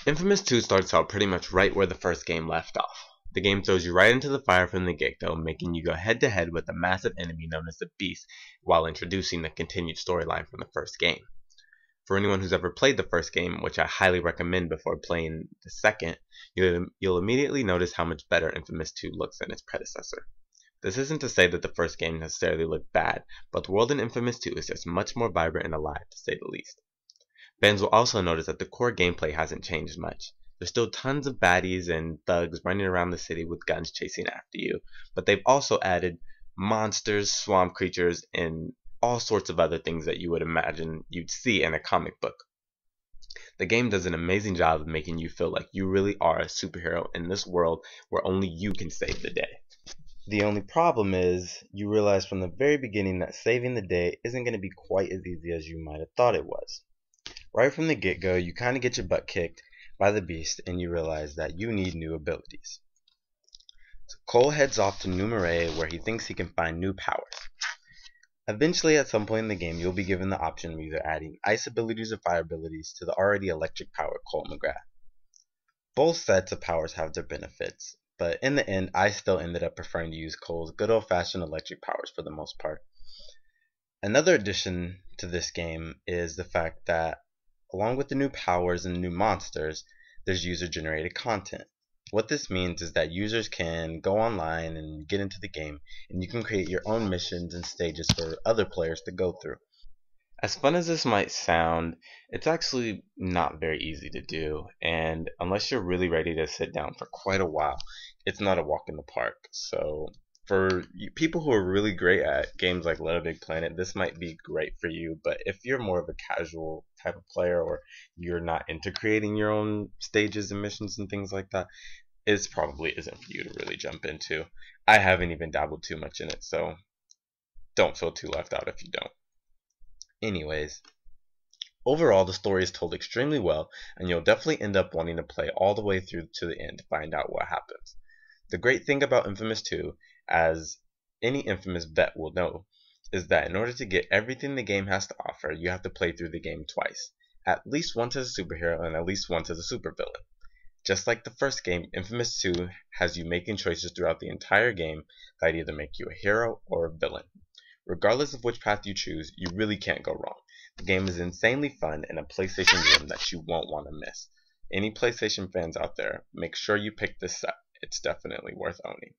Infamous 2 starts out pretty much right where the first game left off. The game throws you right into the fire from the get-go, making you go head-to-head with a massive enemy known as the Beast, while introducing the continued storyline from the first game. For anyone who's ever played the first game, which I highly recommend before playing the second, you'll immediately notice how much better Infamous 2 looks than its predecessor. This isn't to say that the first game necessarily looked bad, but the world in Infamous 2 is just much more vibrant and alive, to say the least. Fans will also notice that the core gameplay hasn't changed much. There's still tons of baddies and thugs running around the city with guns chasing after you, but they've also added monsters, swamp creatures, and all sorts of other things that you would imagine you'd see in a comic book. The game does an amazing job of making you feel like you really are a superhero in this world where only you can save the day. The only problem is, you realize from the very beginning that saving the day isn't going to be quite as easy as you might have thought it was. Right from the get-go, you kind of get your butt kicked by the Beast and you realize that you need new abilities. So Cole heads off to New Marais where he thinks he can find new powers. Eventually, at some point in the game, you'll be given the option of either adding ice abilities or fire abilities to the already electric-powered Cole McGrath. Both sets of powers have their benefits, but in the end, I still ended up preferring to use Cole's good old-fashioned electric powers for the most part. Another addition to this game is the fact that along with the new powers and new monsters, there's user-generated content. What this means is that users can go online and get into the game, and you can create your own missions and stages for other players to go through. As fun as this might sound, it's actually not very easy to do, and unless you're really ready to sit down for quite a while, it's not a walk in the park. So for people who are really great at games like Little Big Planet, this might be great for you. But if you're more of a casual type of player, or you're not into creating your own stages and missions and things like that, it probably isn't for you to really jump into. I haven't even dabbled too much in it, so don't feel too left out if you don't. Anyways, overall the story is told extremely well, and you'll definitely end up wanting to play all the way through to the end to find out what happens. The great thing about Infamous 2, as any Infamous vet will know, is that in order to get everything the game has to offer, you have to play through the game twice. At least once as a superhero and at least once as a supervillain. Just like the first game, Infamous 2 has you making choices throughout the entire game that either make you a hero or a villain. Regardless of which path you choose, you really can't go wrong. The game is insanely fun and a PlayStation game that you won't want to miss. Any PlayStation fans out there, make sure you pick this up. It's definitely worth owning.